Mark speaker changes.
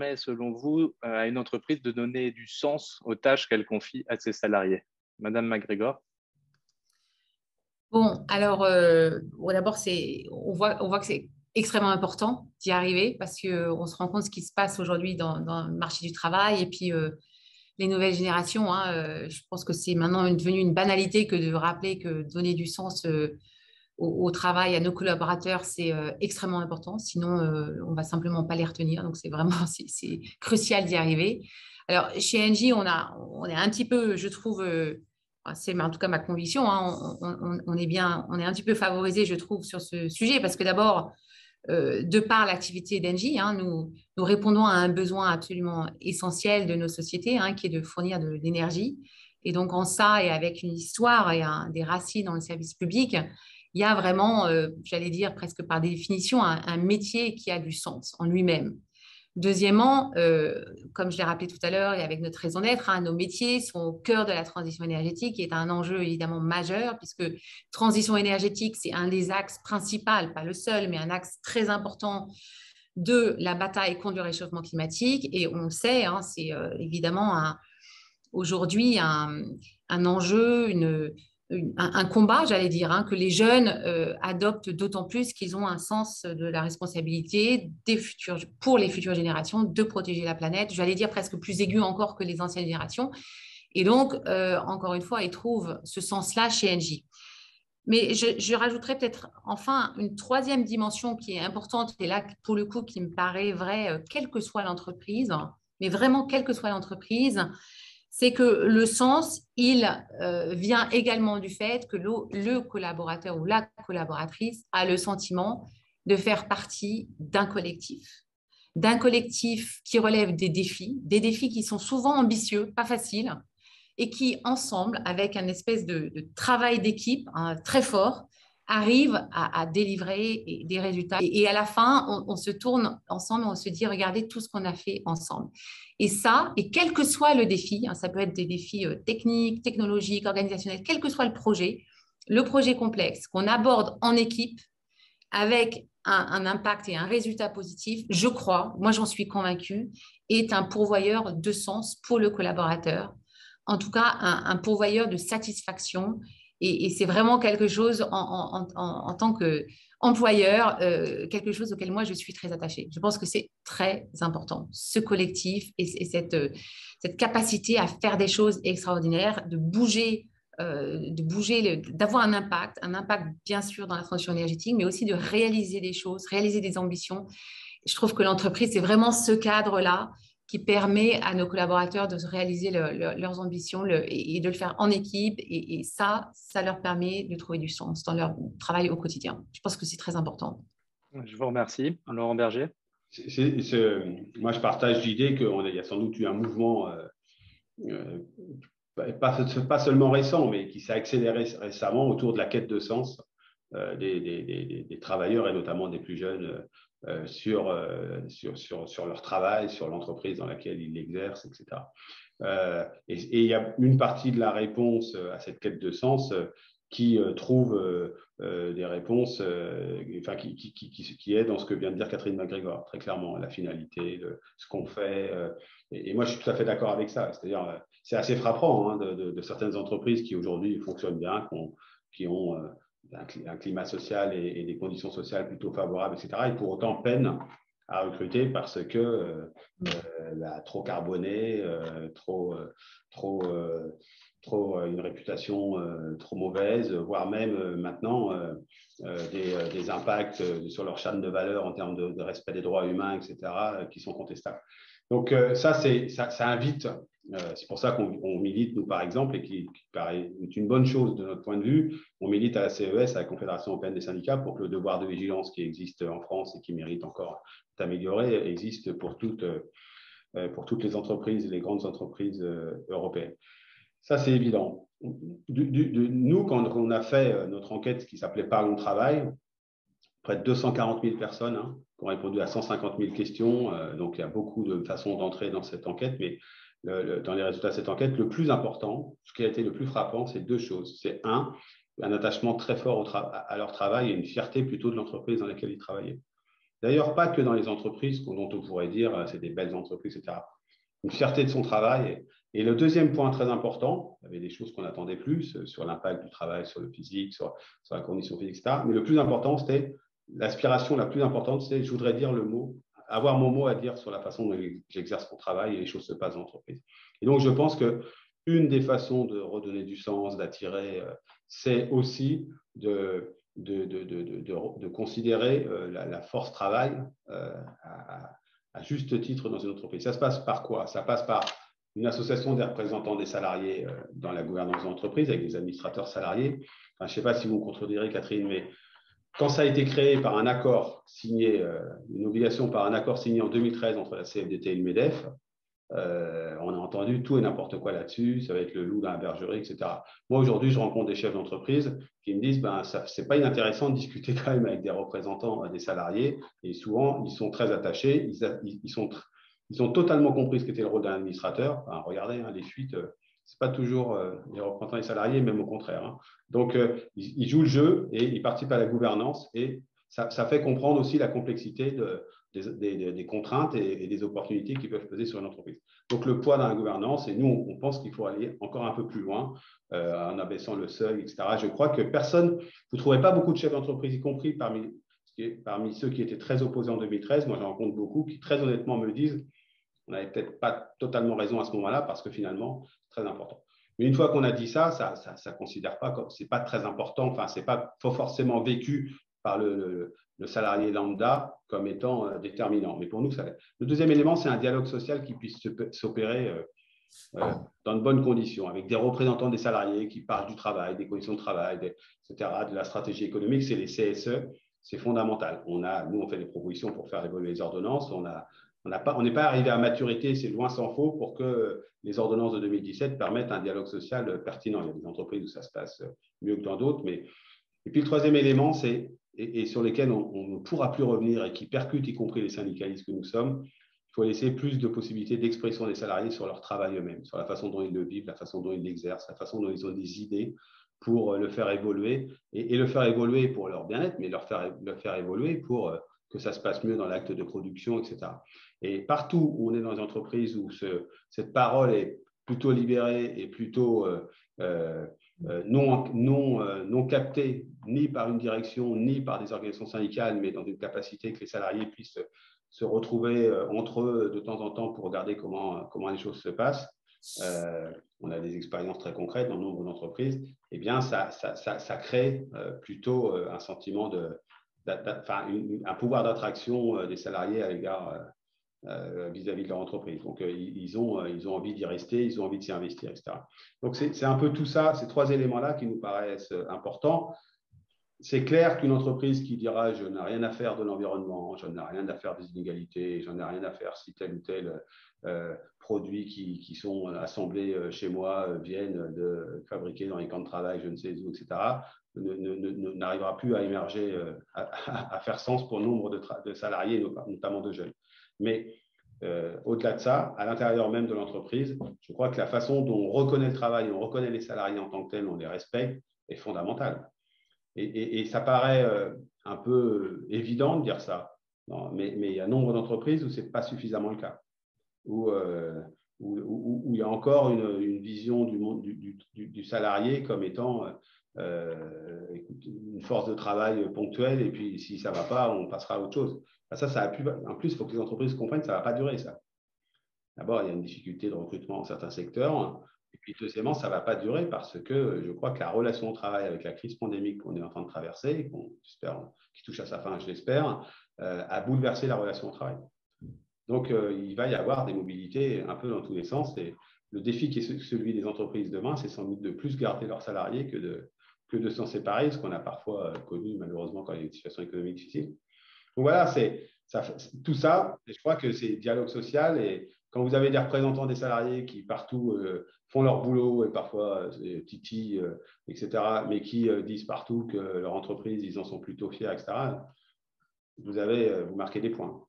Speaker 1: permet, selon vous, à une entreprise de donner du sens aux tâches qu'elle confie à ses salariés? Madame MacGregor?
Speaker 2: Bon, alors, bon, d'abord, on voit que c'est extrêmement important d'y arriver parce qu'on se rend compte de ce qui se passe aujourd'hui dans le marché du travail et puis les nouvelles générations. Hein, je pense que c'est maintenant devenu une banalité que de rappeler que donner du sens au travail, à nos collaborateurs, c'est extrêmement important. Sinon, on va simplement pas les retenir. Donc, c'est vraiment c'est crucial d'y arriver. Alors, chez Engie, on est un petit peu, je trouve, c'est en tout cas ma conviction, hein, on est un petit peu favorisé, je trouve, sur ce sujet parce que d'abord, de par l'activité d'Engie, hein, nous répondons à un besoin absolument essentiel de nos sociétés, hein, qui est de fournir de l'énergie. Et donc, en ça, et avec une histoire et des racines dans le service public, il y a vraiment, j'allais dire presque par définition, un métier qui a du sens en lui-même. Deuxièmement, comme je l'ai rappelé tout à l'heure et avec notre raison d'être, hein, nos métiers sont au cœur de la transition énergétique, qui est un enjeu évidemment majeur, puisque transition énergétique, c'est un des axes principaux, pas le seul, mais un axe très important de la bataille contre le réchauffement climatique. Et on le sait, hein, c'est évidemment aujourd'hui un enjeu, un combat, j'allais dire, hein, que les jeunes adoptent d'autant plus qu'ils ont un sens de la responsabilité pour les futures générations de protéger la planète, j'allais dire presque plus aigu encore que les anciennes générations. Et donc, encore une fois, ils trouvent ce sens-là chez Engie. Mais je rajouterais peut-être enfin une troisième dimension qui est importante, et là, pour le coup, qui me paraît vraie, quelle que soit l'entreprise, mais vraiment quelle que soit l'entreprise, c'est que le sens, il vient également du fait que le collaborateur ou la collaboratrice a le sentiment de faire partie d'un collectif qui relève des défis qui sont souvent ambitieux, pas faciles, et qui, ensemble, avec un espèce de travail d'équipe hein, très fort, arrivent à délivrer des résultats. Et à la fin, on se tourne ensemble, on se dit, regardez tout ce qu'on a fait ensemble. Et ça, et quel que soit le défi, hein, ça peut être des défis techniques, technologiques, organisationnels, quel que soit le projet complexe qu'on aborde en équipe avec un impact et un résultat positif, je crois, moi j'en suis convaincue, est un pourvoyeur de sens pour le collaborateur. En tout cas, un pourvoyeur de satisfaction. Et c'est vraiment quelque chose en tant qu'employeur, quelque chose auquel moi je suis très attachée. Je pense que c'est très important, ce collectif et cette capacité à faire des choses extraordinaires, de bouger, d'avoir un impact bien sûr dans la transition énergétique, mais aussi de réaliser des choses, réaliser des ambitions. Je trouve que l'entreprise, c'est vraiment ce cadre-là qui permet à nos collaborateurs de réaliser leurs ambitions et de le faire en équipe. Et ça leur permet de trouver du sens dans leur travail au quotidien. Je pense que c'est très important.
Speaker 1: Je vous remercie. Laurent Berger?
Speaker 3: Moi, je partage l'idée qu'il y a sans doute eu un mouvement, euh, pas seulement récent, mais qui s'est accéléré récemment autour de la quête de sens des travailleurs et notamment des plus jeunes sur leur travail, sur l'entreprise dans laquelle ils l'exercent, etc. Et il y a une partie de la réponse à cette quête de sens qui trouve des réponses qui est dans ce que vient de dire Catherine MacGregor, très clairement, la finalité, ce qu'on fait. Et moi, je suis tout à fait d'accord avec ça. C'est-à-dire, c'est assez frappant hein, de certaines entreprises qui aujourd'hui fonctionnent bien, qui ont un climat social et des conditions sociales plutôt favorables, etc. Et pour autant peinent à recruter parce que trop carboné, une réputation trop mauvaise, voire même maintenant des impacts sur leur chaîne de valeur en termes de respect des droits humains, etc., qui sont contestables. Donc ça invite, c'est pour ça qu'on milite, nous par exemple, et qui paraît une bonne chose de notre point de vue, on milite à la CES, à la Confédération européenne des syndicats, pour que le devoir de vigilance qui existe en France et qui mérite encore d'améliorer existe pour toutes les entreprises, les grandes entreprises européennes. Ça, c'est évident. Nous, quand on a fait notre enquête qui s'appelait Parlons Travail, près de 240 000 personnes hein, qui ont répondu à 150 000 questions. Donc, il y a beaucoup de façons d'entrer dans cette enquête, mais dans les résultats de cette enquête, le plus important, ce qui a été le plus frappant, c'est deux choses. C'est un attachement très fort à leur travail et une fierté plutôt de l'entreprise dans laquelle ils travaillaient. D'ailleurs, pas que dans les entreprises dont on pourrait dire c'est des belles entreprises, etc. Une fierté de son travail. Et le deuxième point très important, il y avait des choses qu'on attendait plus sur l'impact du travail, sur le physique, sur la condition physique, etc. Mais le plus important, c'était l'aspiration la plus importante, c'est je voudrais dire le mot, avoir mon mot à dire sur la façon dont j'exerce mon travail et les choses se passent dans l'entreprise. Et donc, je pense qu'une des façons de redonner du sens, d'attirer, c'est aussi de considérer la force travail à juste titre dans une entreprise. Ça se passe par quoi? Ça passe par une association des représentants des salariés dans la gouvernance de l'entreprise avec des administrateurs salariés. Enfin, je ne sais pas si vous me contredirez, Catherine, mais quand ça a été créé par un accord signé, une obligation par un accord signé en 2013 entre la CFDT et le MEDEF, on a entendu tout et n'importe quoi là-dessus, ça va être le loup dans la bergerie, etc. Moi, aujourd'hui, je rencontre des chefs d'entreprise qui me disent c'est pas inintéressant de discuter quand même avec des représentants des salariés, et souvent, ils sont très attachés, ils ont totalement compris ce qu'était le rôle d'un administrateur. Enfin, regardez, les fuites, c'est pas toujours les représentants des salariés, même au contraire. Hein. Donc, ils jouent le jeu et ils participent à la gouvernance, et ça fait comprendre aussi la complexité des contraintes et des opportunités qui peuvent peser sur une entreprise. Donc, le poids dans la gouvernance, et nous, on pense qu'il faut aller encore un peu plus loin en abaissant le seuil, etc. Je crois que personne, vous ne trouverez pas beaucoup de chefs d'entreprise, y compris parmi ceux qui étaient très opposés en 2013. Moi, j'en rencontre beaucoup qui, très honnêtement, me disent on n'avait peut-être pas totalement raison à ce moment-là parce que finalement, c'est très important. Mais une fois qu'on a dit ça considère pas comme c'est pas très important. Enfin, c'est pas forcément vécu par le salarié lambda comme étant déterminant. Mais pour nous, ça l'est. Le deuxième élément, c'est un dialogue social qui puisse s'opérer dans de bonnes conditions, avec des représentants des salariés qui parlent du travail, des conditions de travail, etc., de la stratégie économique. C'est les CSE, c'est fondamental. Nous, on fait des propositions pour faire évoluer les ordonnances. On n'est pas arrivé à maturité, c'est loin s'en faut, pour que les ordonnances de 2017 permettent un dialogue social pertinent. Il y a des entreprises où ça se passe mieux que dans d'autres. Et puis le troisième élément, et sur lesquels on ne pourra plus revenir et qui percute y compris les syndicalistes que nous sommes, il faut laisser plus de possibilités d'expression des salariés sur leur travail eux-mêmes, sur la façon dont ils le vivent, la façon dont ils l'exercent, la façon dont ils ont des idées pour le faire évoluer, et le faire évoluer pour leur bien-être, mais le faire évoluer pour que ça se passe mieux dans l'acte de production, etc. Et partout où on est dans une entreprise où cette parole est plutôt libérée et plutôt non captée ni par une direction, ni par des organisations syndicales, mais dans une capacité que les salariés puissent se retrouver entre eux de temps en temps pour regarder comment les choses se passent. On a des expériences très concrètes dans nombre d'entreprises. Eh bien, ça crée plutôt un sentiment un pouvoir d'attraction des salariés à l'égard vis-à-vis de leur entreprise. Donc, ils ont envie d'y rester, ils ont envie de s'y investir, etc. Donc, c'est un peu tout ça, ces trois éléments-là qui nous paraissent importants. C'est clair qu'une entreprise qui dira « je n'ai rien à faire de l'environnement, je n'ai rien à faire des inégalités, je n'ai rien à faire si tel ou tel produit qui sont assemblés chez moi viennent de fabriquer dans les camps de travail, je ne sais où, etc. » n'arrivera plus à émerger, à faire sens pour nombre de salariés, notamment de jeunes. Mais au-delà de ça, à l'intérieur même de l'entreprise, je crois que la façon dont on reconnaît le travail, on reconnaît les salariés en tant que tels, on les respecte, est fondamentale. Et ça paraît un peu évident de dire ça, non, mais il y a nombre d'entreprises où ce n'est pas suffisamment le cas, où il y a encore une vision du salarié comme étant une force de travail ponctuelle, et puis si ça ne va pas, on passera à autre chose. En plus, il faut que les entreprises comprennent que ça ne va pas durer, ça. D'abord, il y a une difficulté de recrutement dans certains secteurs. Et puis, deuxièmement, ça ne va pas durer parce que je crois que la relation au travail avec la crise pandémique qu'on est en train de traverser, qui touche à sa fin, je l'espère, a bouleversé la relation au travail. Donc, il va y avoir des mobilités un peu dans tous les sens. Et le défi qui est celui des entreprises demain, c'est sans doute de plus garder leurs salariés que de s'en séparer, ce qu'on a parfois connu malheureusement quand il y a une situation économique difficile. Donc voilà, tout ça, et je crois que c'est dialogue social. Et quand vous avez des représentants des salariés qui partout font leur boulot et parfois titi, etc., mais qui disent partout que leur entreprise, ils en sont plutôt fiers, etc., vous marquez des points.